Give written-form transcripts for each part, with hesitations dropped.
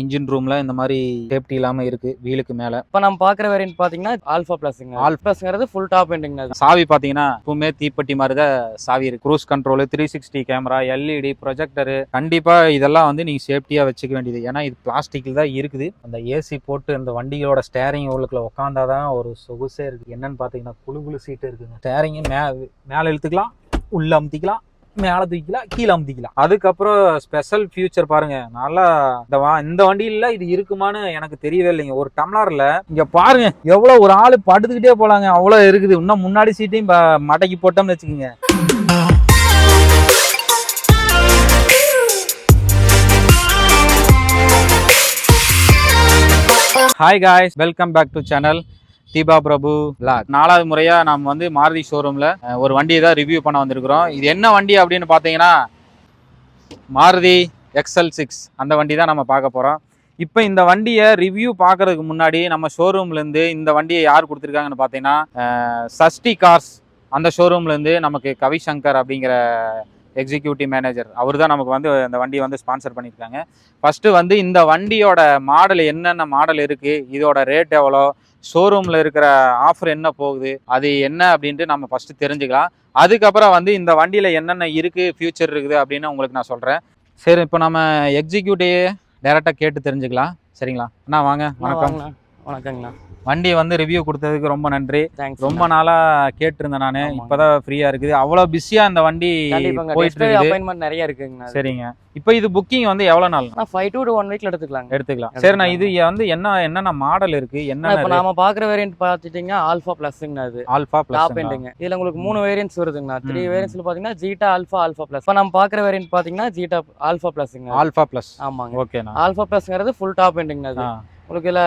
Engine ரூம்ல இந்த மாதிரி சேஃப்டி இல்லாம இருக்கு வீலுக்கு மேல. இப்போ நம்ம பார்க்குற வேரியன்ட் பார்த்தீங்கன்னா ஆல்ஃபா ப்ளஸ்ங்க. ஆல்ஃபாங்கிறது ஃபுல் டாப் எண்டிங். சாவி பார்த்தீங்கன்னா எப்பவுமே தீப்பெட்டி மாதிரி தான் சாவி இருக்கு. Cruise control, 360 camera, LED projector, கண்டிப்பா இதெல்லாம் வந்து நீங்க சேஃப்டியா வச்சுக்க வேண்டியது. ஏன்னா இது பிளாஸ்டிக்ல தான் இருக்குது. அந்த ஏசி போட்டு அந்த வண்டியோட ஸ்டேரிங் உள்ளுக்குள்ள உட்காந்தாதான் ஒரு சொகுசே இருக்கு. என்னன்னு பாத்தீங்கன்னா குழு சீட்டு இருக்குங்க. ஸ்டேரிங் மேல இழுத்துக்கலாம், உள்ள அமுத்திக்கலாம், மேல தூக்கிக்கலாம், கீழே அமுத்திக்கலாம். அதுக்கப்புறம் ஸ்பெஷல் ஃபியூச்சர் பாருங்க. நல்லா இந்த வண்டியில இது இருக்குமான்னு எனக்கு தெரியவே இல்லைங்க. ஒரு டம்ளர்ல இங்க பாருங்க எவ்வளவு ஒரு ஆளு படுத்துக்கிட்டே போலாங்க, அவ்வளவு இருக்குது. இன்னும் முன்னாடி சீட்டையும் மடக்கி போட்டோம்னு வச்சுக்கோங்க. Hi guys, welcome back to channel Deepa Prabhu vlog. 4வது முறையா நாம் வந்து மாருதி ஷோரூம்ல ஒரு வண்டியை தான் ரிவ்யூ பண்ண வந்திருக்கிறோம். இது என்ன வண்டி அப்படின்னு பார்த்தீங்கன்னா மாருதி XL6 அந்த வண்டி தான் நம்ம பார்க்க போறோம். இப்போ இந்த வண்டியை ரிவ்யூ பார்க்கறதுக்கு முன்னாடி நம்ம ஷோரூம்லேருந்து இந்த வண்டியை யார் கொடுத்துருக்காங்கன்னு பார்த்தீங்கன்னா சஷ்டி கார்ஸ் அந்த ஷோரூம்லேருந்து நமக்கு கவிசங்கர் அப்படிங்கிற எக்ஸிக்யூட்டிவ் மேனேஜர் அவர் தான் நமக்கு வந்து இந்த வண்டியை வந்து ஸ்பான்சர் பண்ணியிருக்காங்க. ஃபஸ்ட்டு வந்து இந்த வண்டியோட மாடல் என்னென்ன மாடல் இருக்குது, இதோட ரேட் எவ்வளோ, ஷோரூமில் இருக்கிற ஆஃபர் என்ன போகுது, அது என்ன அப்படின்ட்டு நம்ம ஃபஸ்ட்டு தெரிஞ்சுக்கலாம். அதுக்கப்புறம் வந்து இந்த வண்டியில் என்னென்ன இருக்குது, ஃபியூச்சர் இருக்குது அப்படின்னு உங்களுக்கு நான் சொல்கிறேன். சரி, இப்போ நம்ம எக்ஸிக்யூட்டிவ் டேரெக்டாக கேட்டு தெரிஞ்சுக்கலாம். சரிங்களா அண்ணா? வாங்க. வணக்கம். வணக்கங்கண்ணா. வண்டி வந்து ரிவ்யூ கொடுத்ததுக்கு ரொம்ப நன்றி. ரொம்ப நாளா கேட்டிருந்தேன் நானு. இப்பதான் ஃப்ரீயா இருக்குது. அவ்வளவு பிஸியா இந்த வண்டி போயிட்டு இருக்கு. அப்பாயின்ட்மென்ட் நிறைய இருக்குங்க. சரிங்க. இப்போ இது புக்கிங் வந்து எவ்வளவு நாள்? 5 to 1 வீக்ல எடுத்துக்கலாம். சரி, நான் இது வந்து என்னென்ன மாடல் இருக்கு, என்ன இப்போ நாம பாக்குற வேரியன்ட் பாத்துட்டீங்கன்னா ஆல்ஃபா பிளஸ்ங்க. அது ஆல்ஃபா பிளஸ் டாப் எண்டுங்க. இதுல உங்களுக்கு 3 வேரியன்ட்ஸ் வருதுங்க. 3 வேரியன்ட்ஸ்ல பாத்தீங்கன்னா ஜீட்டா, ஆல்ஃபா பிளஸ். இப்போ நம்ம பாக்குற வேரியன்ட் பாத்தீங்கன்னா ஜீட்டா ஆல்ஃபா பிளஸ்ங்க. Alpha plus. ஆமாங்க. ஓகேண்ணா. ஆல்ஃபா பிளஸ்ங்கிறது ஃபுல் டாப் எண்டுங்க. அது உங்களுக்கு இதுல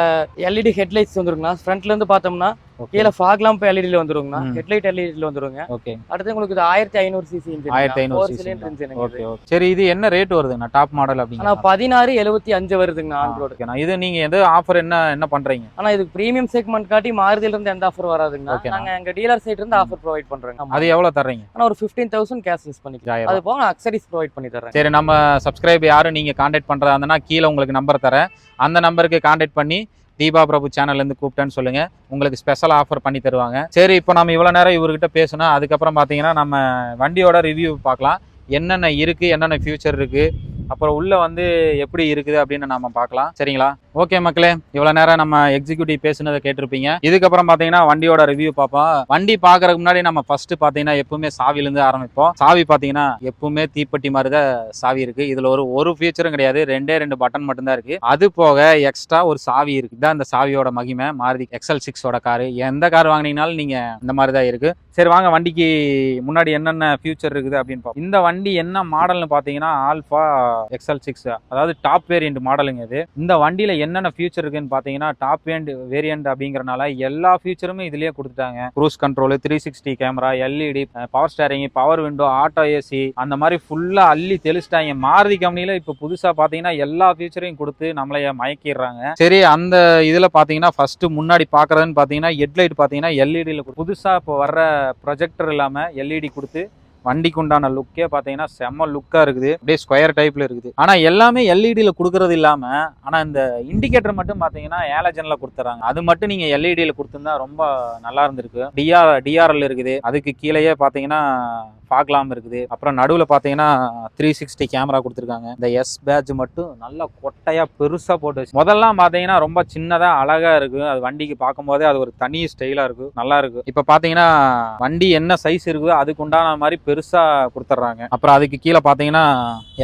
எல்இடி ஹெட்லைட்ஸ் வந்துருங்கண்ணா. ஃப்ரண்ட்ல இருந்து பார்த்தோம்னா கீழே ஃபாக் லாம்ப் எல்இடில வந்துருங்கண்ணா. ஹெட்லைட் எல்இடில வந்துருங்க. ஓகே. அடுத்து உங்களுக்கு இது 1500 CC engine. 1500 cylinder engine. Okay. சரி, இது என்ன ரேட் வருதுங்கண்ணா டாப் மாடல் அப்படிங்க? ஆனா 1675 வருதுங்கண்ணா ஆன் ரோட். ஓகேண்ணா. இது நீங்க எது ஆஃபர் என்ன பண்றீங்க? ஆனா இது பிரீமியம் செக்மெண்ட் காட்டி மாருதில இருந்து எந்த ஆஃபர் வராதுங்கண்ணா. நாங்க எங்க டீலர் சைடு இருந்து ஆஃபர் ப்ரொவைட் பண்றோங்க. அது எவ்வளவு தர்றீங்க? ஆனா ஒரு 15,000 கேஷ் யூஸ் பண்ணிக்கலாம். அது போக நான் அக்சரிஸ் ப்ரொவைட் பண்ணி தரேன். சரி, நம்ம சப்ஸ்கிரைப் யாரும் நீங்க கான்டாக்ட் பண்றதா இருந்தா கீழே உங்களுக்கு நம்பர் தரேன். அந்த நம்பருக்கு கான்டாக்ட் பண்ணி தீபா பிரபு சேனல்லேருந்து கூப்பிட்டேன்னு சொல்லுங்க, உங்களுக்கு ஸ்பெஷல் ஆஃபர் பண்ணி தருவாங்க. சரி, இப்போ நம்ம இவ்வளோ நேரம் இவர்கிட்ட பேசணும். அதுக்கப்புறம் பார்த்தீங்கன்னா நம்ம வண்டியோட ரிவ்யூ பார்க்கலாம். என்னென்ன இருக்குது, என்னென்ன ஃபியூச்சர் இருக்குது, அப்புறம் உள்ளே வந்து எப்படி இருக்குது அப்படின்னு நம்ம பார்க்கலாம். சரிங்களா? ஓகே மக்களே, இவ்வளோ நேரம் நம்ம எக்ஸிக்யூட்டிவ் பேசுனதை கேட்டிருப்பீங்க. இதுக்கப்புறம் பார்த்தீங்கன்னா வண்டியோட ரிவ்யூ பார்ப்போம். வண்டி பார்க்கறதுக்கு முன்னாடி நம்ம ஃபர்ஸ்ட் பார்த்தீங்கன்னா எப்பவுமே சாவிலேருந்து ஆரம்பிப்போம். சாவி பார்த்தீங்கன்னா எப்பவுமே தீப்பெட்டி மாதிரி தான் சாவி இருக்கு. இதில் ஒரு ஃபியூச்சரும் கிடையாது. 2 பட்டன் மட்டும்தான் இருக்கு. அது போக எக்ஸ்ட்ரா ஒரு சாவி இருக்கு. இதான் இந்த சாவியோட மகிமை. மாருதி XL6ஓட காரு. எந்த கார் வாங்கினீங்கனாலும் நீங்க இந்த மாதிரி தான் இருக்கு. சரி, வாங்க வண்டிக்கு முன்னாடி என்னென்ன ஃபியூச்சர் இருக்குது அப்படின்னு பார்ப்போம். இந்த வண்டி என்ன மாடல்னு பார்த்தீங்கன்னா ஆல்ஃபா XL6, அதாவது டாப் வேரியன்ட் மாடலுங்க. இது இந்த வண்டியில என்னென்ன ஃபியூச்சர் இருக்குன்னு பார்த்தீங்கன்னா டாப் வேரியன்ட் அப்படிங்கறனால எல்லா ஃபியூச்சருமே இதுலயே கொடுத்துட்டாங்க. Cruise control, 360 camera, LED, power steering, power window, auto AC, அந்த மாதிரி ஃபுல்லா அள்ளி தெளிச்சிட்டாங்க. மாருதி கம்பெனில இப்ப புதுசா பாத்தீங்கன்னா எல்லா ஃபியூச்சரையும் கொடுத்து நம்மளைய மயக்கிடுறாங்க. சரி, அந்த இதுல பாத்தீங்கன்னா ஃபர்ஸ்ட் முன்னாடி பாக்குறதுன்னு பாத்தீங்கன்னா ஹெட்லைட் பாத்தீங்கன்னா எல்இடில புதுசா இப்போ வர்ற ப்ரொஜெக்டர் இல்லாம எல்இடி கொடுத்து வண்டிக்கு உண்டான லுக்கே பார்த்தீங்கன்னா செம்ம லுக்காக இருக்குது. அப்படியே ஸ்கொயர் டைப்பில் இருக்குது. ஆனால் எல்லாமே எல்இடியில் கொடுக்கறது இல்லாமல் ஆனால் இந்த இண்டிகேட்டர் மட்டும் பார்த்தீங்கன்னா ஏலஜனில் கொடுத்துறாங்க. அது மட்டும் நீங்கள் எல்இடியில் கொடுத்துருந்தா ரொம்ப நல்லா இருந்திருக்கு. டிஆர்எல் இருக்குது. அதுக்கு கீழேயே பார்த்தீங்கன்னா பார்க்கலாம் இருக்குது. அப்புறம் நடுவில் பார்த்தீங்கன்னா 360 கேமரா கொடுத்துருக்காங்க. இந்த எஸ் பேட்ச் மட்டும் நல்லா கொட்டையாக பெருசாக போட்டு வச்சு முதல்லாம் பார்த்தீங்கன்னா ரொம்ப சின்னதாக அழகாக இருக்குது. அது வண்டிக்கு பார்க்கும்போதே அது ஒரு தனி ஸ்டைலாக இருக்குது, நல்லா இருக்குது. இப்போ பார்த்தீங்கன்னா வண்டி என்ன சைஸ் இருக்குதோ அதுக்கு உண்டான மாதிரி பெருசா கொடுத்துட்றாங்க. அப்புறம் அதுக்கு கீழே பாத்தீங்கன்னா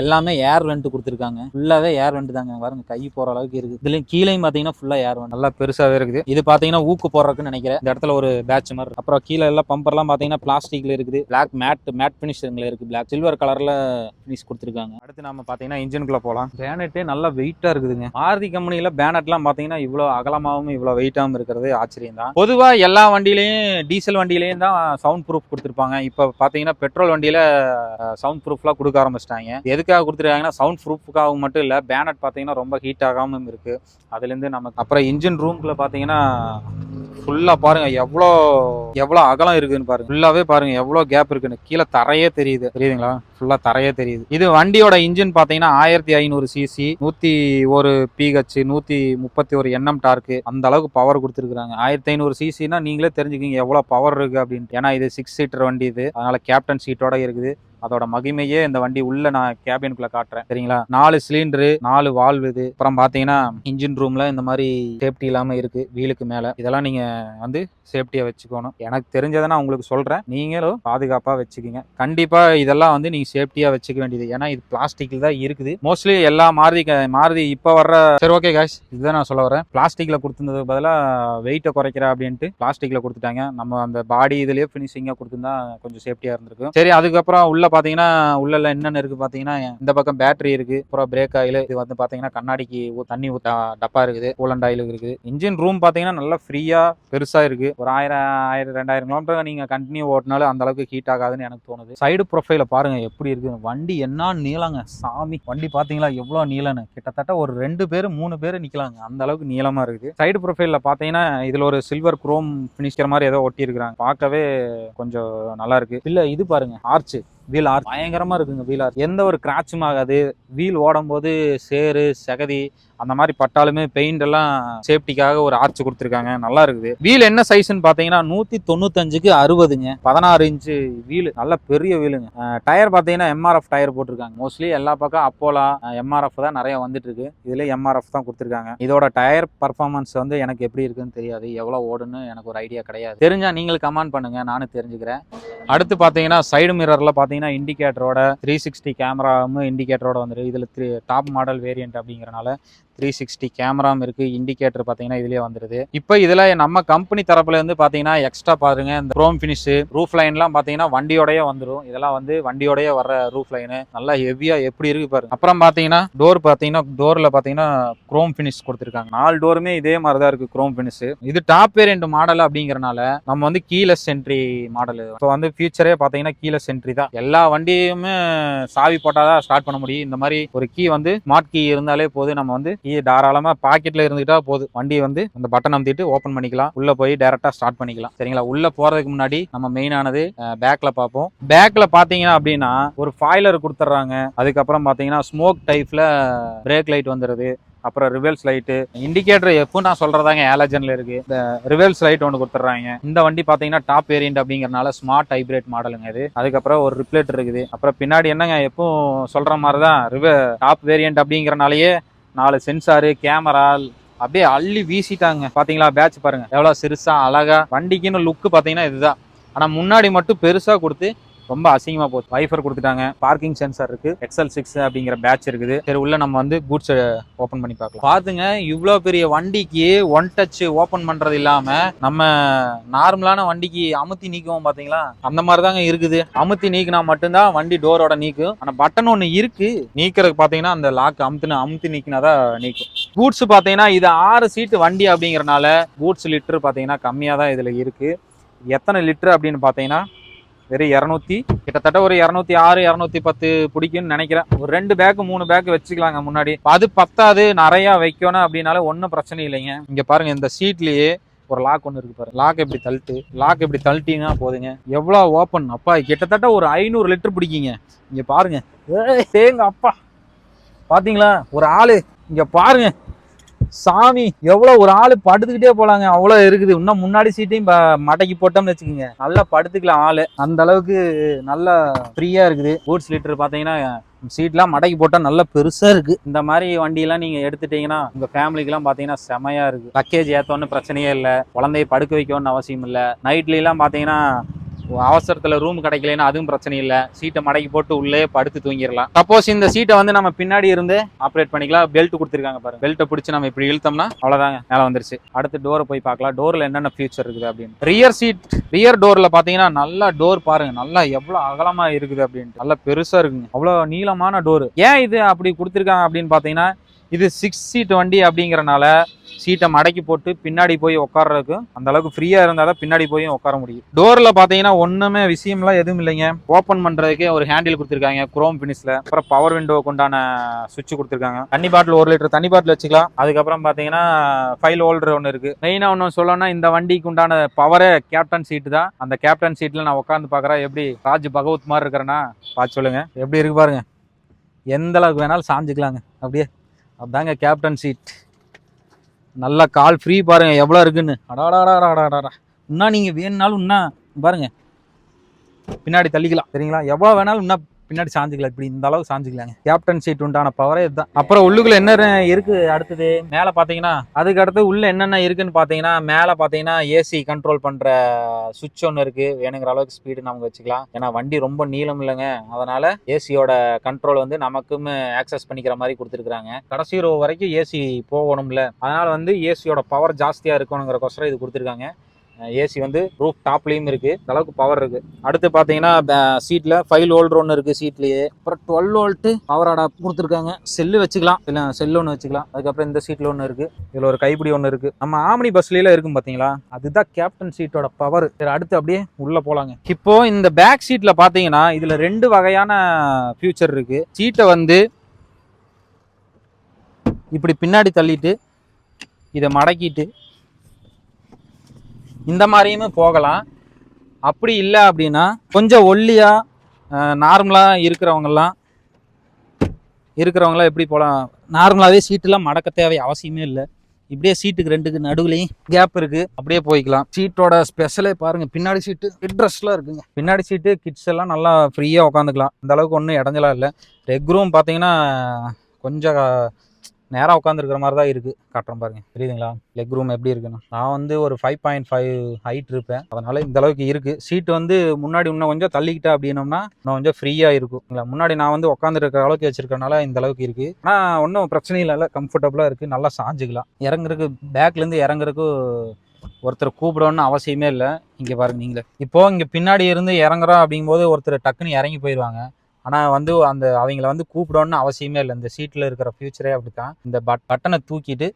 எல்லாமே ஏர் வெண்ட் கொடுத்துருக்காங்க. ஃபுல்லாவே ஏர் வெண்ட் தாங்க. பாருங்க, கை போற அளவுக்கு இருக்கு. இதுலயும் கீழேயும் பாத்தீங்கன்னா ஃபுல்லா ஏர் வெண்ட் நல்லா பெருசாவே இருக்குது. இது பாத்தீங்கன்னா ஊக்கு போடுறதுன்னு நினைக்கிறேன். இந்த இடத்துல ஒரு பேட்ச் மாதிரி. அப்புறம் கீழே எல்லாம் பம்பர்லாம் பாத்தீங்கன்னா பிளாஸ்டிக்ல இருக்குது. பிளாக் மேட் பினிஷ்ல இருக்கு. பிளாக் சில்வர் கலர்ல பினிஷ் கொடுத்துருக்காங்க. அடுத்து நம்ம பாத்தீங்கன்னா இன்ஜினுக்குள்ள போலாம். பேனட்டே நல்லா வெயிட்டா இருக்குதுங்க. மாருதி கம்பெனில பேனட்லாம் பாத்தீங்கன்னா இவ்வளவு அகலமாவும் இவ்வளவு வெயிட்டாவும் இருக்கிறது ஆச்சரியம் தான். பொதுவா எல்லா வண்டியிலையும் டீசல் வண்டியிலையும் தான் சவுண்ட் ப்ரூஃப் கொடுத்துருப்பாங்க. இப்ப பாத்தீங்கன்னா பெட்ரோல் வண்டியில சவுண்ட் ப்ரூஃப்லாம் கொடுக்க ஆரம்பிச்சிட்டாங்க. எதுக்காக கொடுத்துருக்காங்கன்னா சவுண்ட் ப்ரூஃப்காக மட்டும் இல்லை, பேனட் பார்த்தீங்கன்னா ரொம்ப ஹீட் ஆகாமல் இருக்கு. அதுலேருந்து நமக்கு அப்புறம் இன்ஜின் ரூம்குள்ள பார்த்தீங்கன்னா ஃபுல்லா பாருங்க எவ்வளோ அகலம் இருக்குன்னு பாருங்க. ஃபுல்லாவே பாருங்க எவ்வளவு கேப் இருக்குன்னு. கீழே தரையே தெரியுதுங்களா? ஃபுல்லா தரையே தெரியுது. இது வண்டியோட இன்ஜின் பாத்தீங்கன்னா 1500 சிசி, 101 பிஹெச், 131 NM டார்க்கு, அந்த அளவுக்கு பவர் கொடுத்துருக்காங்க. 1500 சிசினா நீங்களே தெரிஞ்சுக்கிங்க எவ்வளவு பவர் இருக்கு அப்படின்னு. ஏன்னா இது 6 சீட்டர் வண்டி இது, அதனால கேப்டன் சீட்டோட இருக்குது. அதோட மகிமையே இந்த வண்டி உள்ள நான் கேபினுக்குள்ள காட்டுறேன் சரிங்களா. 4 சிலிண்டரு, 4 வால்வு. இது அப்புறம் பாத்தீங்கன்னா இன்ஜின் ரூம்ல இந்த மாதிரி சேஃப்டி இல்லாம இருக்கு வீலுக்கு மேல. இதெல்லாம் நீங்க வந்து சேஃப்டியா வச்சுக்கணும். எனக்கு தெரிஞ்சதை நான் உங்களுக்கு சொல்றேன், நீங்களும் பாதுகாப்பா வச்சுக்கோங்க. கண்டிப்பா இதெல்லாம் வந்து நீங்க சேஃப்டியா வச்சுக்க வேண்டியது. ஏன்னா இது பிளாஸ்டிக்ல தான் இருக்குது மோஸ்ட்லி எல்லா மாருதி இப்ப வர்ற. சரி ஓகே காய்ஸ், இதுதான் நான் சொல்ல வரேன். பிளாஸ்டிக்ல கொடுத்துருந்ததுக்கு பதிலா வெயிட்டை குறைக்கிறா அப்படின்ட்டு பிளாஸ்டிக்ல கொடுத்துட்டாங்க. நம்ம அந்த பாடி இதுலயே பினிஷிங்கா கொடுத்துருந்தா கொஞ்சம் சேஃப்டியா இருந்திருக்கும். சரி, அதுக்கப்புறம் உள்ள பாத்தீங்கன்னா உள்ள என்னென்ன இருக்கு பாத்தீங்கன்னா, இந்த பக்கம் பேட்டரி இருக்கு, அப்புறம் பிரேக் ஆயில். இது வந்து பாத்தீங்கன்னா கண்ணாடிக்கு தண்ணி ஊத்த டப்பா இருக்குது, கூலண்ட் ஆயில் இருக்குது. இன்ஜின் ரூம் பாத்தீங்கன்னா நல்லா ஃப்ரீயா பெருசா இருக்கு. ஒரு 1000-2000 கிலோமீட்டர் நீங்க கண்டினியூ ஓட்டினாலும் அந்த அளவுக்கு ஹீட் ஆகாதுன்னு எனக்கு தோணுது. சைடு ப்ரொஃபைல பாருங்க எப்படி இருக்கு. வண்டி என்ன நீளங்க சாமி. வண்டி பாத்தீங்களா எவ்வளவு நீளன்னு. கிட்டத்தட்ட ஒரு 2 பேர் 3 பேர் நிக்கலாங்க, அந்த அளவுக்கு நீளமா இருக்குது. சைடு ப்ரொஃபைல பாத்தீங்கன்னா இதுல ஒரு சில்வர் குரோம் பினிஷர் மாதிரி ஏதோ ஒட்டி இருக்காங்க. பார்க்கவே கொஞ்சம் நல்லா இருக்கு. இல்ல இது பாருங்க, ஆர்ச் வீல் ஆர்ச் பயங்கரமா இருக்குங்க. வீல் ஆர்ச் எந்த ஒரு கிராச்சும் ஆகாது. வீல் ஓடும் போது சேறு சகதி அந்த மாதிரி பட்டாலுமே பெயிண்ட் எல்லாம் சேஃப்டிக்காக ஒரு ஆர்ச் கொடுத்துருக்காங்க, நல்லா இருக்குது. வீல் என்ன சைஸ்ன்னு பாத்தீங்கன்னா 195க்கு 60ங்க, 16 இன்ச்சு வீல், நல்ல பெரிய வீலுங்க. டயர் பாத்தீங்கன்னா MRF டயர் போட்டிருக்காங்க. மோஸ்ட்லி எல்லா பக்கம் அப்போலா MRF தான் நிறைய வந்துட்டு இருக்கு, இதுல MRF தான் கொடுத்துருக்காங்க. இதோட டயர் பர்ஃபார்மன்ஸ் வந்து எனக்கு எப்படி இருக்குன்னு தெரியாது, எவ்வளவு ஓடுன்னு எனக்கு ஒரு ஐடியா கிடையாது. தெரிஞ்சா நீங்களுக்கு கமெண்ட் பண்ணுங்க, நானும் தெரிஞ்சுக்கிறேன். அடுத்து பாத்தீங்கன்னா சைடு மிரர்ல பாத்தீங்கன்னா இண்டிகேட்டரோட 360 கேமராவும் இண்டிகேட்டரோட வந்துருக்கு. இதுல டாப் மாடல் வேரியன்ட் அப்படிங்கறனால 360 கேமராவும் இருக்கு. இண்டிகேட்டர் பாத்தீங்கன்னா இதுலயே வந்துருது. இப்போ இதுல நம்ம கம்பெனி தரப்புல இருந்து பாத்தீங்கன்னா எக்ஸ்ட்ரா பாருங்க, இந்த குரோம் பினிஷ், ரூஃப் லைன்லாம் பாத்தீங்கன்னா வண்டியோடய வந்துடும். இதெல்லாம் வந்து வண்டியோடய வர்ற ரூஃப் லைனு, நல்லா ஹெவியா எப்படி இருக்கு பாருங்க. அப்புறம் பாத்தீங்கன்னா டோர்ல பாத்தீங்கன்னா குரோம் பினிஷ் கொடுத்துருக்காங்க. 4 டோருமே இதே மாதிரிதான் இருக்கு, குரோம் பினிஷ். இது டாப் வேரியன்ட் மாடல் அப்படிங்கறனால நம்ம வந்து கீலெஸ் என்ட்ரி மாடல். இப்போ வந்து ஃபியூச்சரே பாத்தீங்கன்னா கீலெஸ் என்ட்ரி தான். எல்லா வண்டியுமே சாவி போட்டாதான் ஸ்டார்ட் பண்ண முடியும். இந்த மாதிரி ஒரு கீ வந்து ஸ்மார்ட் கீ இருந்தாலே போதும், நம்ம வந்து தாராளமா பாக்கெட்ல இருந்துட்டா போதும், வண்டி வந்து அந்த பட்டன் அமுத்திட்டு ஓபன் பண்ணிக்கலாம், உள்ள போய் டைரக்டா ஸ்டார்ட் பண்ணிக்கலாம் சரிங்களா. உள்ள போறதுக்கு முன்னாடி நம்ம மெயினானது பேக்ல பார்ப்போம். பேக்ல பாத்தீங்கன்னா அப்படின்னா ஒரு ஃபாயிலர் கொடுத்துட்றாங்க. அதுக்கப்புறம் பாத்தீங்கன்னா ஸ்மோக் டைப்ல பிரேக் லைட் வந்துருது, அப்புறம் ரிவர்ஸ் லைட்டு, இண்டிகேட்டர் எப்போ நான் சொல்றதாங்க ஹாலஜன்ல இருக்கு. இந்த ரிவர்ஸ் லைட் ஒன்று கொடுத்துட்றாங்க. இந்த வண்டி பாத்தீங்கன்னா டாப் வேரியன்ட் அப்படிங்கறனால ஸ்மார்ட் ஹைபிரிட் மாடலுங்க இது. அதுக்கப்புறம் ஒரு ரிப்ளேட்டர் இருக்குது. அப்புறம் பின்னாடி என்னங்க எப்போ சொல்ற மாதிரிதான் டாப் வேரியன்ட் அப்படிங்கறனாலயே 4 சென்சாரு, கேமரா அப்படியே அள்ளி வீசிட்டாங்க. பாத்தீங்களா பேட்ச் பாருங்க எவ்வளவு சிறுசா அழகா. வண்டிக்குன்னு லுக்கு பாத்தீங்கன்னா இதுதான், ஆனா முன்னாடி மட்டும் பெருசா கொடுத்து ரொம்ப அசிங்கமா போச்சு. வைஃபர் கொடுத்துட்டாங்க, பார்க்கிங் சென்சார் இருக்கு, XL6 அப்படிங்கிற பேட்ச் இருக்குது. சரி உள்ள நம்ம வந்து கூட்ஸ் ஓபன் பண்ணி பார்க்கலாம். பாத்துங்க இவ்வளவு பெரிய வண்டிக்கு ஒன் டச் ஓபன் பண்றது இல்லாம நம்ம நார்மலான வண்டிக்கு அமுத்தி நீக்குவோம் பாத்தீங்களா, அந்த மாதிரிதாங்க இருக்குது. அமுத்தி நீக்கினா மட்டும்தான் வண்டி டோரோட நீக்கும். ஆனா பட்டன் ஒண்ணு இருக்கு நீக்கிறதுக்கு, பாத்தீங்கன்னா அந்த லாக் அமுத்தி நீக்கினாதான் நீக்கும். கூட்ஸ் பாத்தீங்கன்னா இது 6 சீட்டு வண்டி அப்படிங்கறனால கூட்ஸ் லிட்டர் பாத்தீங்கன்னா கம்மியா தான் இதுல இருக்கு. எத்தனை லிட்டர் அப்படின்னு பாத்தீங்கன்னா வெறும் 200, கிட்டத்தட்ட ஒரு 206 210 பிடிக்கும்னு நினைக்கிறேன். ஒரு 2 பேக் 3 பேக் வச்சுக்கலாங்க முன்னாடி. அது பத்தாது, நிறைய வைக்கணும் அப்படின்னால ஒன்றும் பிரச்சனை இல்லைங்க. இங்க பாருங்க இந்த சீட்லயே ஒரு லாக் ஒன்று இருக்கு பாருங்க. லாக் இப்படி தள்ளிட்டீங்கன்னா போதுங்க, எவ்வளவு ஓப்பன். அப்பா கிட்டத்தட்ட ஒரு 500 லிட்டர் பிடிக்குங்க. இங்க பாருங்க, தேங்க அப்பா பாத்தீங்களா ஒரு ஆளு. இங்க பாருங்க சாமி, எவ்வளவு ஒரு ஆளு படுத்துக்கிட்டே போலாங்க, அவ்வளவு இருக்குது. இன்னும் முன்னாடி சீட்டையும் மடக்கி போட்டோம்னு வச்சுக்கோங்க, நல்லா படுத்துக்கலாம் ஆளு, அந்த அளவுக்கு நல்லா ஃப்ரீயா இருக்குது. கூட்ஸ் லிட்டர் பாத்தீங்கன்னா சீட்லாம் மடக்கி போட்டா நல்லா பெருசா இருக்கு. இந்த மாதிரி வண்டியெல்லாம் நீங்க எடுத்துட்டீங்கன்னா உங்க ஃபேமிலிக்கு எல்லாம் பாத்தீங்கன்னா செமையா இருக்கு. லக்கேஜ் ஏத்தோன்னு பிரச்சனையே இல்லை, குழந்தைய படுக்க வைக்கணும்னு அவசியம் இல்லை. நைட்ல எல்லாம் பாத்தீங்கன்னா அவசரத்துல ரூம் கிடைக்கலன்னா அதுவும் பிரச்சனை இல்லை, சீட்டை மடக்கி போட்டு உள்ளே படுத்து தூங்கிடலாம். சப்போஸ் இந்த சீட்டை வந்து நம்ம பின்னாடி இருந்து ஆப்ரேட் பண்ணிக்கலாம். பெல்ட் கொடுத்துருக்காங்க பாருங்க, பெல்ட்டை பிடிச்சி நம்ம இப்படி இழுத்தோம்னா அவ்வளவுதாங்க, மேல வந்துருச்சு. அடுத்து டோரை போய் பார்க்கலாம், டோர்ல என்னென்ன ஃபியூச்சர் இருக்குது அப்படின்னு. ரியர் டோர்ல பாத்தீங்கன்னா நல்லா டோர் பாருங்க, நல்லா எவ்வளவு அகலமா இருக்குது அப்படின்ட்டு, நல்லா பெருசா இருக்குங்க, அவ்வளவு நீளமான டோர். ஏன் இது அப்படி கொடுத்துருக்காங்க அப்படின்னு பாத்தீங்கன்னா இது 6 சீட் வண்டி அப்படிங்கறனால சீட்டை மடக்கி போட்டு பின்னாடி போய் உட்கார்றதுக்கு அந்த அளவுக்கு ஃப்ரீயா இருந்தாதான் பின்னாடி போய் உட்கார முடியும். டோர்ல பாத்தீங்கன்னா ஒண்ணுமே விஷயம்லாம் எதுவும் இல்லைங்க. ஓப்பன் பண்றதுக்கே ஒரு ஹேண்டில் கொடுத்துருக்காங்க குரோம் பினிஷ்ல. அப்புறம் பவர் விண்டோக்கு உண்டான சுவிட்ச் கொடுத்துருக்காங்க. தண்ணி பாட்டில் 1 லிட்டர் தண்ணி பாட்டில் வச்சுக்கலாம். அதுக்கப்புறம் பாத்தீங்கன்னா ஃபைல் ஹோல்டர் ஒன்று இருக்கு. மெயினா ஒன்று சொல்லணும்னா இந்த வண்டிக்கு உண்டான பவரே கேப்டன் சீட்டு தான். அந்த கேப்டன் சீட்ல நான் உட்காந்து பாக்குறேன் எப்படி ராஜ் பகவத் மாதிரி இருக்கிறேன்னா பார்த்து சொல்லுங்க எப்படி இருக்கு பாருங்க. எந்த அளவுக்கு வேணாலும் சாஞ்சுக்கலாங்க அப்படியே. அதாங்க கேப்டன் சீட். நல்லா கால் ஃப்ரீ பாருங்க எவ்வளோ இருக்குன்னு. அடாடாடாடாடாடா. இன்னும் நீங்க வேணும்னாலும் இன்னும் பாருங்க பின்னாடி தள்ளிக்கலாம் சரிங்களா. எவ்வளோ வேணாலும் இன்னும் பின்னாடி சாஞ்சிக்கலாம். இப்படி இந்த அளவுக்கு சாஞ்சிக்கலாங்க. கேப்டன் சீட் உண்டான பவரே இதுதான். அப்புறம் உள்ளுக்குள்ள என்ன இருக்கு அடுத்தது மேலே பார்த்தீங்கன்னா அதுக்கு அடுத்து உள்ள என்னென்ன இருக்குன்னு பார்த்தீங்கன்னா மேலே பார்த்தீங்கன்னா ஏசி கண்ட்ரோல் பண்ற சுவிட்ச் ஒன்று இருக்கு. வேணுங்கிற அளவுக்கு ஸ்பீடு நமக்கு வச்சுக்கலாம். ஏன்னா வண்டி ரொம்ப நீளம் இல்லைங்க. அதனால ஏசியோட கண்ட்ரோல் வந்து நமக்கும் ஆக்சஸ் பண்ணிக்கிற மாதிரி கொடுத்துருக்காங்க. கடைசி ரோ வரைக்கும் ஏசி போகணும்ல. அதனால வந்து ஏசியோட பவர் ஜாஸ்தியா இருக்கணுங்கிறக்கோசரம் இது கொடுத்துருக்காங்க. ஏசி வந்து ரூஃப் டாப்லேயும் இருக்கு. இந்த அளவுக்கு பவர் இருக்கு. அடுத்து பார்த்தீங்கன்னா சீட்ல ஃபைல் ஹோல்டர் ஒன்று இருக்கு சீட்லயே. அப்புறம் 12 வோல்ட் பவர் அடாப்டர் கொடுத்துருக்காங்க. செல்லு வச்சுக்கலாம். இல்லை செல்லு ஒன்று வச்சுக்கலாம். அதுக்கப்புறம் இந்த சீட்ல ஒன்று இருக்கு. இதுல ஒரு கைப்பிடி ஒன்று இருக்கு. நம்ம ஆம்னி பஸ்ல இருக்கும் பாத்தீங்களா அதுதான் கேப்டன் சீட்டோட பவர். அடுத்து அப்படியே உள்ள போலாங்க. இப்போ இந்த பேக் சீட்ல பாத்தீங்கன்னா இதுல 2 வகையான ஃபியூச்சர் இருக்கு. சீட்டை வந்து இப்படி பின்னாடி தள்ளிட்டு இதை மடக்கிட்டு இந்த மாதிரியுமே போகலாம். அப்படி இல்லை அப்படின்னா கொஞ்சம் ஒல்லியா நார்மலாக இருக்கிறவங்கலாம் எப்படி போகலாம். நார்மலாகவே சீட்டுலாம் மடக்க தேவை அவசியமே இல்லை. இப்படியே சீட்டுக்கு 2க்கு நடுவுலையும் கேப் இருக்கு. அப்படியே போய்க்கலாம். சீட்டோட ஸ்பெஷலே பாருங்க. பின்னாடி சீட்டு ஹெட்ரெஸ்ட்லாம் இருக்குங்க. பின்னாடி சீட்டு கிட்ஸ் எல்லாம் நல்லா ஃப்ரீயாக உட்காந்துக்கலாம். அந்த அளவுக்கு ஒன்றும் இடைஞ்சலாம் இல்லை. லெக் ரூம் பார்த்தீங்கன்னா கொஞ்சம் நேராக உட்காந்துருக்கிற மாதிரி தான் இருக்குது. காட்டுறேன் பாருங்க தெரியுதுங்களா லெக் ரூம் எப்படி இருக்குன்னு. நான் வந்து ஒரு 5.5 ஹைட் இருப்பேன். அதனால இந்த அளவுக்கு இருக்குது. சீட்டு வந்து முன்னாடி இன்னும் கொஞ்சம் தள்ளிக்கிட்டா அப்படின்னோம்னா இன்னும் கொஞ்சம் ஃப்ரீயாக இருக்கும். முன்னாடி நான் வந்து உட்காந்துருக்கிற அளவுக்கு வச்சிருக்கனால இந்த அளவுக்கு இருக்குது. ஆனால் ஒன்றும் பிரச்சனை இல்லை. கம்ஃபர்டபுளாக இருக்குது. நல்லா சாஞ்சிக்கலாம். இறங்குறதுக்கு பேக்லேருந்து இறங்குறதுக்கு ஒருத்தர் கூப்பிடணும்னு அவசியமே இல்லை. இங்கே பாருங்க நீங்களே. இப்போ இங்கே பின்னாடி இருந்து இறங்குறோம் அப்படிங்கும்போது ஒருத்தர் டக்குன்னு இறங்கி போயிடுவாங்க. ஆனால் வந்து அந்த அவங்கள வந்து கூப்பிடணும்னு அவசியமே இல்லை. இந்த சீட்டில் இருக்கிற ஃபியூச்சரே அப்படித்தான். இந்த பட்டனை தூக்கிட்டு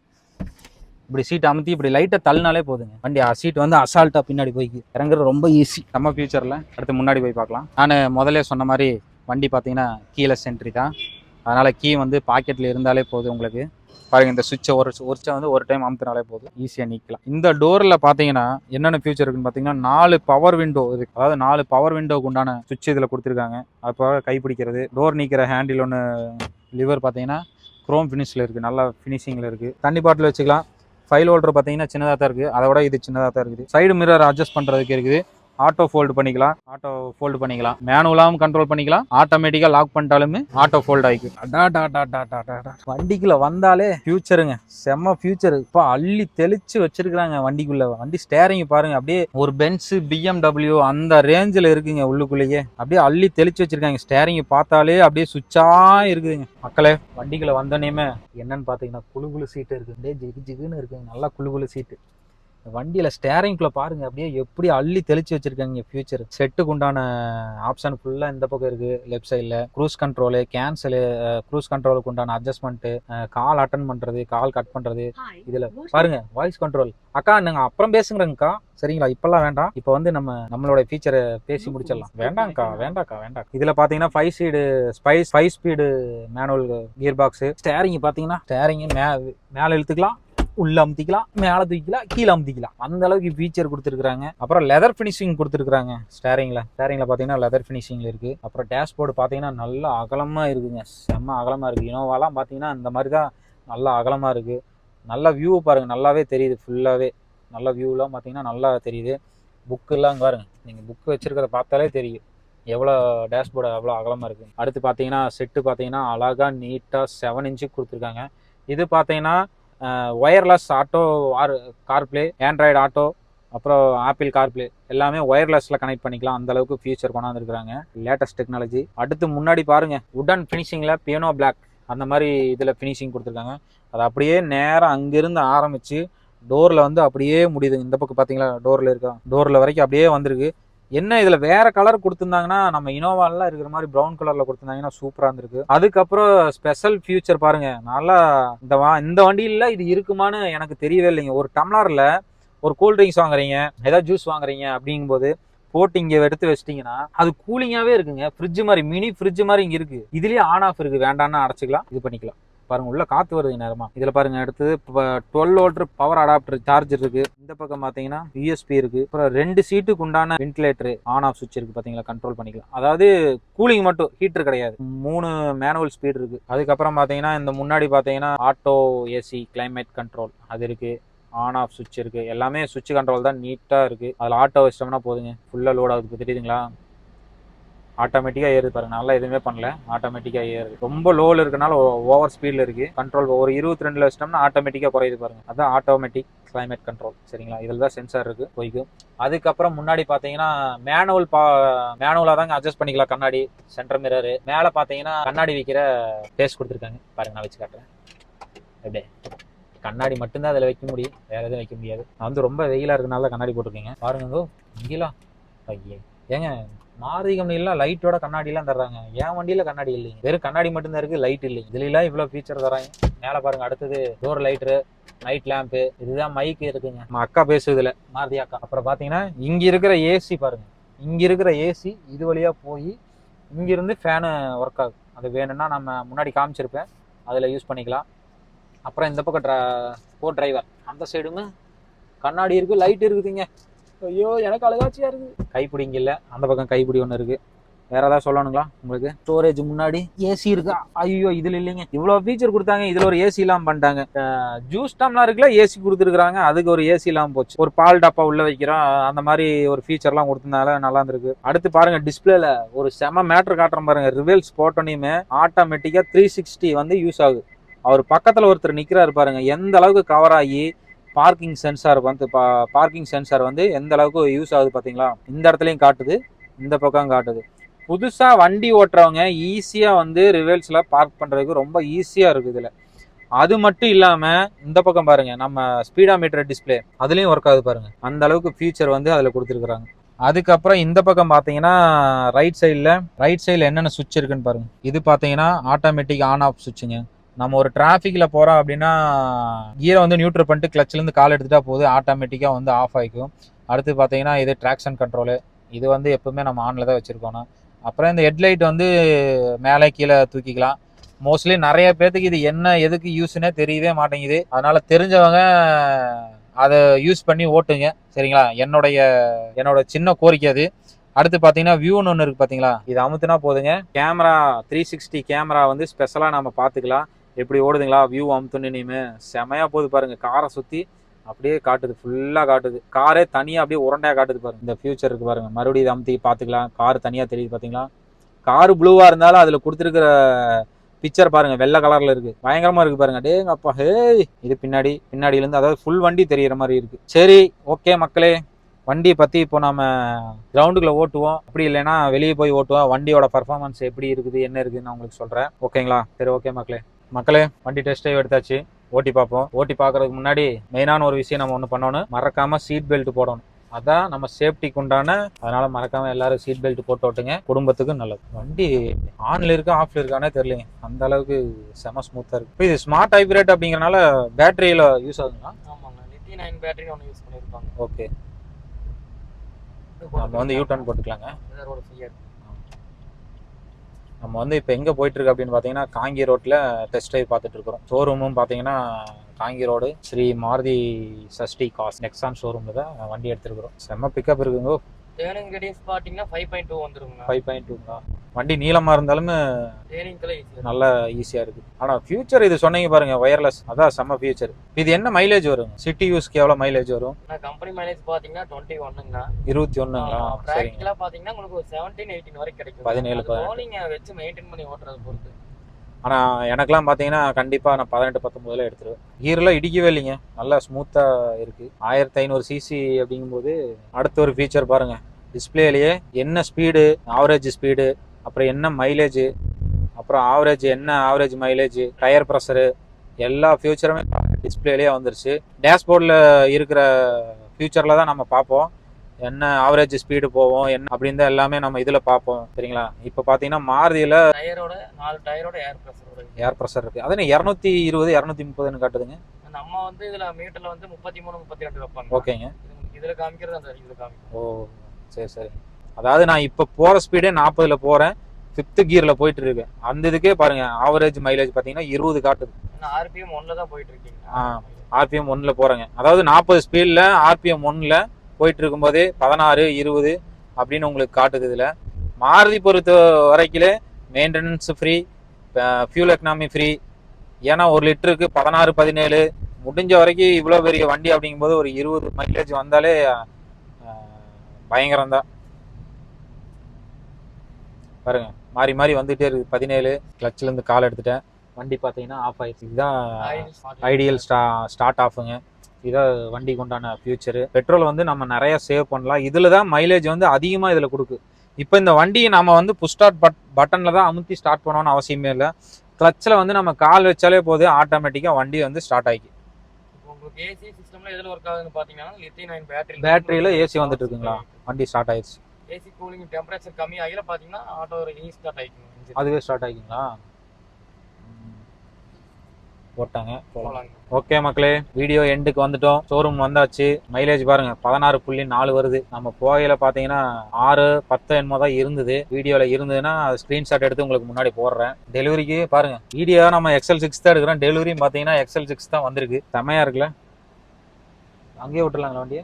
இப்படி சீட் அமுத்தி இப்படி லைட்டை தள்ளினாலே போதுங்க. வண்டி சீட் வந்து அசால்ட்டாக பின்னாடி போய்க்கு இறங்குறது ரொம்ப ஈஸி. நம்ம ஃபியூச்சரில் அடுத்து முன்னாடி போய் பார்க்கலாம். நான் முதல்ல சொன்ன மாதிரி வண்டி பார்த்தீங்கன்னா கீலெஸ் என்ட்ரி தான். அதனால் கீ வந்து பாக்கெட்டில் இருந்தாலே போதும். உங்களுக்கு பாருங்க இந்த சுவிட்சை ஒரு வந்து ஒரு டைம் அமுத்தினாலே போதும். ஈஸியாக நீக்கலாம். இந்த டோரில் பார்த்தீங்கன்னா என்னென்ன ஃபியூச்சர் இருக்குன்னு பார்த்தீங்கன்னா 4 பவர் விண்டோ இருக்கு. அதாவது 4 பவர் விண்டோக்கு உண்டான சுவிட்ச் இதில் கொடுத்துருக்காங்க. அப்போ கைப்பிடிக்கிறது டோர் நீக்கிற ஹேண்டில் ஒன்று லிவர் பார்த்தீங்கன்னா குரோம் ஃபினிஷில் இருக்குது. நல்லா ஃபினிஷிங்கில் இருக்குது. தண்ணி பாட்டில் வச்சுக்கலாம். ஃபைல் ஹோல்டர் பார்த்தீங்கன்னா சின்னதாக தான் இருக்குது. அதை விட இது சின்னதாக தான் இருக்குது. சைடு மிரர் அட்ஜஸ்ட் பண்ணுறதுக்கு இருக்குது. ஆட்டோ ஃபோல்டு பண்ணிக்கலாம். மேனுவலாகவும் கண்ட்ரோல் பண்ணிக்கலாம். ஆட்டோமேட்டிக்காக லாக் பண்ணிட்டாலுமே ஆட்டோ ஃபோல்ட் ஆகிக்கும். வண்டிக்குள்ள வந்தாலே ஃபியூச்சருங்க செம்ம ஃபியூச்சர். இப்போ அள்ளி தெளிச்சு வச்சிருக்காங்க வண்டிக்குள்ள. வண்டி ஸ்டேரிங் பாருங்க அப்படியே ஒரு பென்ஸ் BMW அந்த ரேஞ்சில் இருக்குங்க. உள்ளுக்குள்ளேயே அப்படியே அள்ளி தெளிச்சு வச்சிருக்காங்க. ஸ்டேரிங் பார்த்தாலே அப்படியே சுவிட்சா இருக்குதுங்க. மக்களே வண்டிக்குள்ள வந்தோடனே என்னன்னு பார்த்தீங்கன்னா குளுகுளு சீட்டு இருக்கு. அப்படியே ஜிகு ஜிகுன்னு இருக்குங்க. நல்லா குளுகுளு சீட்டு. வண்டியில ஸ்டேரிங்குள்ள பாருங்க அப்படியே எப்படி அள்ளி தெளிச்சு வச்சிருக்காங்க. ஃபியூச்சர் செட்டுக்கு உண்டான ஆப்ஷன் ஃபுல்லா இந்த பக்கம் இருக்கு. லெஃப்ட் சைட்ல க்ரூஸ் கண்ட்ரோலு, கேன்சலு, க்ரூஸ் கண்ட்ரோலுக்கு உண்டான அட்ஜஸ்ட்மெண்ட், கால் அட்டன் பண்றது, கால் கட் பண்றது. இதுல பாருங்க வாய்ஸ் கண்ட்ரோல். அக்கா நீங்க அப்புறம் பேசுங்கிறங்கக்கா சரிங்களா. இப்பெல்லாம் வேண்டாம். இப்போ வந்து நம்மளோட ஃபீச்சரை பேசி முடிச்சிடலாம். வேண்டாம். இதுல பாத்தீங்கன்னா 5 speed manual gear box. Steering பாத்தீங்கன்னா ஸ்டேரிங் மேல இழுத்துக்கலாம், உள்ள அமுத்திக்கலாம், மேலே தூக்கிக்கலாம், கீழே அமுத்திக்கலாம். அந்த அளவுக்கு ஃபீச்சர் கொடுத்துருக்காங்க. அப்புறம் லெதர் ஃபினிஷிங் கொடுத்துருக்காங்க. ஸ்டேரிங்ல பார்த்தீங்கன்னா லெதர் ஃபினிஷிங்ல இருக்கு. அப்புறம் டேஷ்போர்டு பார்த்தீங்கன்னா நல்லா அகலமா இருக்குங்க. செம்ம அகலமா இருக்கு. இனோவாலாம் பார்த்தீங்கன்னா இந்த மாதிரி தான் நல்லா அகலமா இருக்கு. நல்ல வியூ பாருங்க நல்லாவே தெரியுது. ஃபுல்லாவே நல்ல வியூலாம் பார்த்தீங்கன்னா நல்லா தெரியுது. புக்கெல்லாம் பாருங்க. நீங்கள் புக்கு வச்சிருக்கிறத பார்த்தாலே தெரியும் எவ்வளோ டேஷ்போர்டு எவ்வளோ அகலமாக இருக்குது. அடுத்து பார்த்தீங்கன்னா செட்டு பார்த்தீங்கன்னா அழகாக நீட்டாக 7 இன்ச்சுக்கு கொடுத்துருக்காங்க. இது பார்த்தீங்கன்னா wireless auto CarPlay, Android auto, அப்புறம் ஆப்பிள் கார்ப்ளே எல்லாமே ஒயர்லெஸில் கனெக்ட் பண்ணிக்கலாம். அந்த அளவுக்கு ஃபியூச்சர் கொண்டாந்துருக்காங்க. Latest technology. அடுத்து முன்னாடி பாருங்க உடன் ஃபினிஷிங்கில் பியானோ பிளாக் அந்த மாதிரி இதில் ஃபினிஷிங் கொடுத்துருக்காங்க. அது அப்படியே நேராக அங்கேருந்து ஆரம்பித்து டோரில் வந்து அப்படியே முடியுது. இந்த பக்கம் பார்த்தீங்களா டோரில் வரைக்கும் அப்படியே வந்திருக்கு. என்ன இதுல வேற கலர் கொடுத்துருந்தாங்கன்னா நம்ம இனோவாலாம் இருக்கிற மாதிரி ப்ரௌன் கலர்ல கொடுத்துருந்தாங்கன்னா சூப்பரா இருந்திருக்கு. அதுக்கப்புறம் ஸ்பெஷல் ஃபியூச்சர் பாருங்க, நல்லா இந்த வண்டியில இது இருக்குமான்னு எனக்கு தெரியவே இல்லைங்க. ஒரு டம்ளர்ல ஒரு கூல் ட்ரிங்க்ஸ் வாங்குறீங்க, ஏதாவது ஜூஸ் வாங்குறீங்க அப்படிங்கும்போது போட்டு இங்க எடுத்து வச்சிட்டீங்கன்னா அது கூலிங்காவே இருக்குங்க. ஃப்ரிட்ஜ் மாதிரி, மினி ஃப்ரிட்ஜ் மாதிரி இங்க இருக்கு. இதுலயே ஆன் ஆஃப் இருக்கு, வேண்டாம்னா அடைச்சிக்கலாம், இது பண்ணிக்கலாம். பாருங்க உள்ள காத்து வருது நேரமா. இதுல பாருங்க அடுத்தது 12 வோல்ட் பவர் அடாப்டர் சார்ஜர் இருக்கு. இந்த பக்கம் பாத்தீங்கன்னா யூஎஸ்பி இருக்கு. அப்புறம் 2 சீட்டுக்கு உண்டான வென்டிலேட்டர் ஆன் ஆஃப் சுவிட்ச் இருக்கு பாத்தீங்களா, கண்ட்ரோல் பண்ணிக்கலாம். அதாவது கூலிங் மட்டும், ஹீட்டர் கிடையாது. 3 மேனுவல் ஸ்பீட் இருக்கு. அதுக்கப்புறம் பாத்தீங்கன்னா இந்த முன்னாடி பாத்தீங்கன்னா ஆட்டோ ஏசி கிளைமேட் கண்ட்ரோல் அது இருக்கு. ஆன் ஆஃப் சுவிட்ச் இருக்கு. எல்லாமே சுவிட்ச் கண்ட்ரோல் தான், நீட்டா இருக்கு. அதுல ஆட்டோ வச்சிட்டோம்னா போதுங்க, ஃபுல்லா லோட் ஆகுது. தெரியுதுங்களா, ஆட்டோமேட்டிக்காக ஏறுது பாருங்க. நல்லா எதுவுமே பண்ணல, ஆட்டோமேட்டிக்காக ஏறுது. ரொம்ப லோவில் இருக்கனால ஓவர் ஸ்பீடில் இருக்கு. கண்ட்ரோல் ஒரு 22 வச்சிட்டோம்னா ஆட்டோமேட்டிக்காக குறையுது பாருங்க. அதான் ஆட்டோமேட்டிக் கிளைமேட் கண்ட்ரோல். சரிங்களா, இதில் தான் சென்சார் இருக்கு போய்க்கும். அதுக்கப்புறம் முன்னாடி பார்த்தீங்கன்னா மேனுவலாக தாங்க அட்ஜஸ்ட் பண்ணிக்கலாம். கண்ணாடி, சென்டர் மிரரு, மேலே பார்த்தீங்கன்னா கண்ணாடி வைக்கிற பேஸ் கொடுத்துருக்காங்க பாருங்க. நான் வச்சு காட்டுறேன். எப்படியே கண்ணாடி மட்டும்தான் அதில் வைக்க முடியும், வேற எதுவும் வைக்க முடியாது. நான் வந்து ரொம்ப வெயிலாக இருக்கனால கண்ணாடி போட்டிருக்கீங்க பாருங்க. இங்கெல்லாம் ஏங்க மாருதி கம்பெனிலாம் லைட்டோட கண்ணாடிலாம் தர்றாங்க, என் வண்டியில கண்ணாடி இல்லைங்க, வெறும் கண்ணாடி மட்டும்தான் இருக்கு, லைட் இல்லைங்க. இதுலாம் இவ்வளவு ஃபீச்சர் தராங்க. மேலே பாருங்க, அடுத்தது டோர் லைட்டரு, நைட் லேம்பு, இதுதான் மைக் இருக்குங்க. நம்ம அக்கா பேசுதுல, மாருதி அக்கா. அப்புறம் பாத்தீங்கன்னா இங்க இருக்கிற ஏசி பாருங்க, இங்க இருக்கிற ஏசி இது வழியா போய் இங்கிருந்து ஃபேனு ஒர்க் ஆகும். அது வேணும்னா நம்ம முன்னாடி காமிச்சிருப்பேன், அதில் யூஸ் பண்ணிக்கலாம். அப்புறம் இந்த பக்கம் கோ டிரைவர், அந்த சைடுமே கண்ணாடி இருக்கு, லைட் இருக்குதுங்க. ஐயோ எனக்கு அழகாச்சியா இருக்கு. கைப்பிடிங்க இல்ல, அந்த பக்கம் கைப்பிடி ஒன்று இருக்கு. வேற ஏதாவது சொல்லணுங்களா உங்களுக்கு? ஸ்டோரேஜ் முன்னாடி ஏசி இருக்கா? ஐயோ இதுல இல்லைங்க, இவ்வளவு ஃபீச்சர் கொடுத்தாங்க, இதுல ஒரு ஏசி இல்லாம பண்ணிட்டாங்க. ஜூஸ் டம்லாம் இருக்குல்ல, ஏசி கொடுத்துருக்காங்க, அதுக்கு ஒரு ஏசி இல்லாம போச்சு. ஒரு பால் டப்பா உள்ள வைக்கிறோம், அந்த மாதிரி ஒரு ஃபீச்சர்லாம் கொடுத்ததுனால நல்லா இருந்திருக்கு. அடுத்து பாருங்க, டிஸ்பிளேல ஒரு செம மேட்டர் காட்டுறேன் பாருங்க. ரிவல்ஸ் போட்டோனையுமே ஆட்டோமேட்டிக்கா 360 வந்து யூஸ் ஆகுது. அவர் பக்கத்துல ஒருத்தர் நிக்கிறாரு பாருங்க, எந்த அளவுக்கு கவர் ஆகி பார்க்கிங் சென்சார் வந்து எந்த அளவுக்கு யூஸ் ஆகுது பாத்தீங்களா. இந்த இடத்துலயும் காட்டுது, இந்த பக்கம் காட்டுது. புதுசா வண்டி ஓட்டுறவங்க ஈஸியா வந்து ரிவல்ஸ்ல பார்க் பண்றதுக்கு ரொம்ப ஈஸியா இருக்கு இதுல. அது மட்டும் இல்லாம இந்த பக்கம் பாருங்க, நம்ம ஸ்பீடாமீட்டர் டிஸ்பிளே அதுலயும் ஒர்க் ஆகுது பாருங்க. அந்த அளவுக்கு ஃபீச்சர் வந்து அதுல கொடுத்துருக்காங்க. அதுக்கப்புறம் இந்த பக்கம் பாத்தீங்கன்னா ரைட் சைட்ல என்னென்ன சுவிட்ச் இருக்குன்னு பாருங்க. இது பாத்தீங்கன்னா ஆட்டோமேட்டிக் ஆன் ஆஃப் சுவிட்சுங்க. நம்ம ஒரு டிராஃபிக்ல போறோம் அப்படின்னா கியரை வந்து நியூட்ரல் பண்ணிட்டு கிளச்லேருந்து கால் எடுத்துட்டா போது ஆட்டோமேட்டிக்காக வந்து ஆஃப் ஆகிக்கும். அடுத்து பார்த்தீங்கன்னா இது ட்ராக்ஷன் கண்ட்ரோலு, இது வந்து எப்பவுமே நம்ம ஆனில் தான் வச்சுருக்கோம். அப்புறம் இந்த ஹெட்லைட் வந்து மேலே கீழே தூக்கிக்கலாம். மோஸ்ட்லி நிறைய பேர்த்துக்கு இது என்ன எதுக்கு யூஸ்னே தெரியவே மாட்டேங்குது. அதனால தெரிஞ்சவங்க அதை யூஸ் பண்ணி ஓட்டுங்க, சரிங்களா. என்னோட சின்ன கோரிக்கை அது. அடுத்து பார்த்தீங்கன்னா வியூன்னு ஒன்று இருக்குது பார்த்தீங்களா, இது அமுத்துனா போதுங்க, கேமரா 360 கேமரா வந்து ஸ்பெஷலாக நம்ம பார்த்துக்கலாம். எப்படி ஓடுதுங்களா, வியூ அமுத்துன்னு செமையா போகுது பாருங்க. காரை சுற்றி அப்படியே காட்டுது, ஃபுல்லாக காட்டுது. காரே தனியாக அப்படியே உரண்டையாக காட்டுது பாருங்க. இந்த ஃபியூச்சர் இருக்கு பாருங்க, மறுபடியும் இதை அமுத்தி பார்த்துக்கலாம். கார் தனியாக தெரியுது பார்த்தீங்களா. காரு ப்ளூவாக இருந்தாலும் அதில் கொடுத்துருக்கிற பிக்சர் பாருங்க வெள்ளை கலர்ல இருக்கு, பயங்கரமா இருக்கு பாருங்க. டேங்க அப்பா, ஹே இது பின்னாடியில இருந்து அதாவது ஃபுல் வண்டி தெரியுற மாதிரி இருக்கு. சரி ஓகே மக்களே, வண்டியை பற்றி இப்போ நம்ம கிரவுண்டுக்குள்ள ஓட்டுவோம், அப்படி இல்லைன்னா வெளியே போய் ஓட்டுவோம். வண்டியோட பர்ஃபார்மன்ஸ் எப்படி இருக்குது என்ன இருக்குதுன்னு நான் உங்களுக்கு சொல்கிறேன், ஓகேங்களா. சரி ஓகே மக்களே வண்டி டெஸ்ட் ட்ரைவ் எடுத்தாச்சு, ஓட்டி பார்ப்போம். ஓட்டி பார்க்கறதுக்கு முன்னாடி மெயினான ஒரு விஷயம் நம்ம ஒன்று பண்ணணும், மறக்காமல் சீட் பெல்ட் போடணும். அதான் நம்ம சேஃப்டிக்கு உண்டான. அதனால மறக்காம எல்லாரும் சீட் பெல்ட் போட்டு ஓட்டுங்க, குடும்பத்துக்கு நல்லது. வண்டி ஆன்ல இருக்கா ஆஃப்ல இருக்கானே தெரியலைங்க, அந்த அளவுக்கு செம ஸ்மூத்தா இருக்கு. இது ஸ்மார்ட் ஹைப்ரிட் அப்படிங்கறனால பேட்டரியில யூஸ் ஆகுங்களா? ஆமாங்க, லித்தியம் அயன் பேட்டரி ஒன்று யூஸ் பண்ணியிருப்பாங்க. ஓகே, நம்ம வந்து யூ டர்ன் போட்டுக்கலாங்க. நம்ம வந்து இப்போ எங்கே போயிட்டு இருக்கு அப்படின்னு பார்த்தீங்கன்னா காங்கி ரோட்ல டெஸ்ட் ட்ரைவ் பார்த்துட்டு இருக்கிறோம். ஷோரூமும் பார்த்தீங்கன்னா காங்கி road Sri Maruthi Sashti cars Nexon ஷோரூம்ல தான் வண்டி எடுத்துருக்கிறோம். செம்ம பிக்கப் இருக்குங்க. டேர்னிங் ரேடியஸ் பார்த்தீங்கன்னா 5.2 வந்துருங்க. 5.2 வண்டி நீளமா இருந்தாலுமே நல்லா ஈஸியா இருக்கு. ஆனா ஃபியூச்சர் இது சொன்னீங்க பாருங்க, வயர்லெஸ், அதான் செம்ம ஃபியூச்சர். இது என்ன மைலேஜ் வரும், சிட்டி யூஸ்க்கு எவ்வளவு மைலேஜ் வரும்? கம்பெனி மைலேஜ் பாத்தீங்கன்னா 21ங்க. 21ங்களா? பிராக்டிகலா பாத்தீங்கன்னா உங்களுக்கு 17-18 வரைக்கும் கிடைக்கும். 17 நீங்க வெச்சு மெயின்டைன் பண்ணி ஓட்டுறது பொறுத்து. ஆனா எனக்கெல்லாம் பாத்தீங்கன்னா கண்டிப்பா நான் 18-19 எடுத்துருவேன். கீர்லாம் இடிக்கவே இல்லைங்க, நல்லா ஸ்மூத்தா இருக்கு. 1500 சிசி அப்படிங்கும்போது. அடுத்த ஒரு ஃபீச்சர் பாருங்க, டிஸ்பிளேலயே என்ன ஸ்பீடு, ஆவரேஜ் ஸ்பீடு, அப்புறம் என்ன மைலேஜ், அப்புறம் ஆவரேஜ் மைலேஜ், டயர் ப்ரெஷரு, எல்லா ஃபியூச்சருமே டிஸ்பிளேலயே வந்துருச்சு. டேஷ்போர்டில் இருக்கிற ஃபியூச்சரில் தான் நம்ம பார்ப்போம். என்ன ஆவரேஜ் ஸ்பீடு போவோம் என்ன அப்படின்னு தான் எல்லாமே நம்ம இதில் பார்ப்போம் சரிங்களா. இப்போ பார்த்தீங்கன்னா மாருதியில் டயரோட 4 டயரோட ஏர் ப்ரெஷர் இருக்குது. அதே 220 230ன்னு காட்டுதுங்க. நம்ம வந்து இதில் மீட்டரில் வந்து 33 32 வைப்பாங்க. ஓகேங்க. இதில் காமிக்கிறது அந்த இதில் காமிக்கும். ஓ சரி. அதாவது நான் இப்போ போகிற ஸ்பீடே 40ல் போகிறேன், 5th கியரில் போயிட்டு இருக்கேன். அந்த இதுக்கே பாருங்க ஆவரேஜ் மைலேஜ் பார்த்தீங்கன்னா 20 காட்டுது. ஆர்பிஎம் 1ல தான் போயிட்டு இருக்கீங்க. ஆர்பிஎம் 1ல் போகிறேங்க. அதாவது 40 ஸ்பீடில் ஆர்பிஎம் 1ல் போயிட்டு இருக்கும்போதே 16 20 அப்படின்னு உங்களுக்கு காட்டுது. இதில் மாருதி பொறுத்த வரைக்கும் maintenance free, fuel economy free. ஏன்னா 1 லிட்டருக்கு 16 17 முடிஞ்ச வரைக்கும் இவ்வளோ பெரிய வண்டி அப்படிங்கும்போது ஒரு 20 மைலேஜ் வந்தாலே பயங்கரம் தான். பாருங்க மாறி மாறி வந்துகிட்டே இருக்குது. 17 கிளச்சிலேருந்து கால் எடுத்துட்டேன். வண்டி பார்த்தீங்கன்னா ஆஃப் ஆயிடுச்சு. இதுதான் ஐடியல் ஸ்டார்ட் ஆஃபுங்க. இதான் வண்டிக்கு உண்டான ஃபியூச்சரு. பெட்ரோல் வந்து நம்ம நிறைய சேவ் பண்ணலாம். இதில் தான் மைலேஜ் வந்து அதிகமாக இதில் கொடுக்கு. இப்போ இந்த வண்டியை நம்ம வந்து புஷ் ஸ்டார்ட் பட்டனில் தான் அமுத்தி ஸ்டார்ட் பண்ணணும்னு அவசியமே இல்லை. கிளச்சில் வந்து நம்ம கால் வச்சாலே போது ஆட்டோமேட்டிக்காக வண்டி வந்து ஸ்டார்ட் ஆகிக்கும். உங்களுக்கு ஏசி சிஸ்டம்ல எதில் ஒர்க் ஆகுதுன்னு பார்த்தீங்கன்னா லித்தியம் அயன் பேட்டரியில் ஏசி வந்துட்டு இருக்குங்களா, வண்டி ஸ்டார்ட் ஆயிடுச்சு. ஏசி கூலிங் டெம்பரேச்சர் கம்மி ஆகில பார்த்தீங்கன்னா ஆட்டோ ஸ்டார்ட் ஆகிக்கும். அதுவே ஸ்டார்ட் ஆகிக்குங்களா, போட்டாங்க. ஓகே மக்களே, வீடியோ எண்டுக்கு வந்துட்டோம். ஷோரூம் வந்தாச்சு. மைலேஜ் பாருங்க 16.4 வருது. நம்ம போகையில பாத்தீங்கன்னா 6 10 என்னமோ தான் இருந்தது. வீடியோல இருந்ததுன்னா ஸ்கிரீன்ஷாட் எடுத்து உங்களுக்கு முன்னாடி போடுறேன். டெலிவரிக்கு பாருங்க, வீடியோ நம்ம XL6 தான் எடுக்கிறோம். டெலிவரி பாத்தீங்கன்னா XL6 தான் வந்திருக்கு. செமையா இருக்குல்ல. அங்கேயே விட்டுலாங்களா வண்டியை?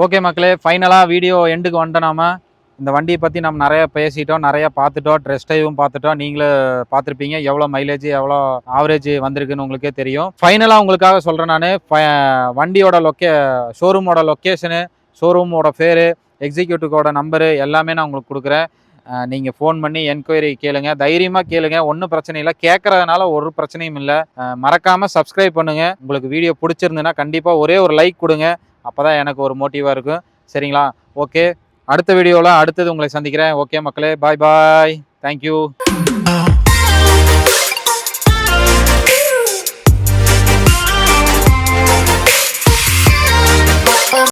ஓகே மக்களே, ஃபைனலாக வீடியோ எண்டுக்கு வந்துட்டோம். இந்த வண்டியை பற்றி நம்ம நிறைய பேசிட்டோம், நிறைய பார்த்துட்டோம், ட்ரெஸ் டைவும் பார்த்துட்டோம். நீங்களே பார்த்துருப்பீங்க எவ்வளோ மைலேஜ் எவ்வளோ ஆவரேஜ் வந்திருக்குன்னு உங்களுக்கே தெரியும். ஃபைனலாக உங்களுக்காக சொல்கிறேன் நான், வண்டியோட ஷோரூமோட லொக்கேஷனு, ஷோரூமோட பேர், எக்ஸிக்யூட்டிவோட நம்பரு எல்லாமே நான் உங்களுக்கு கொடுக்குறேன். நீங்கள் ஃபோன் பண்ணி என்கொயரி கேளுங்க, தைரியமாக கேளுங்க, ஒன்றும் பிரச்சனை இல்லை. கேட்குறதுனால ஒரு பிரச்சனையும் இல்லை. மறக்காமல் சப்ஸ்கிரைப் பண்ணுங்கள். உங்களுக்கு வீடியோ பிடிச்சிருந்துன்னா கண்டிப்பாக ஒரே ஒரு லைக் கொடுங்க. அப்போ தான் எனக்கு ஒரு மோட்டிவாக இருக்கும். சரிங்களா? ஓகே, அடுத்த வீடியோவில் அடுத்தது உங்களை சந்திக்கிறேன். ஓகே மக்களே, பாய் பாய், தேங்க்யூ.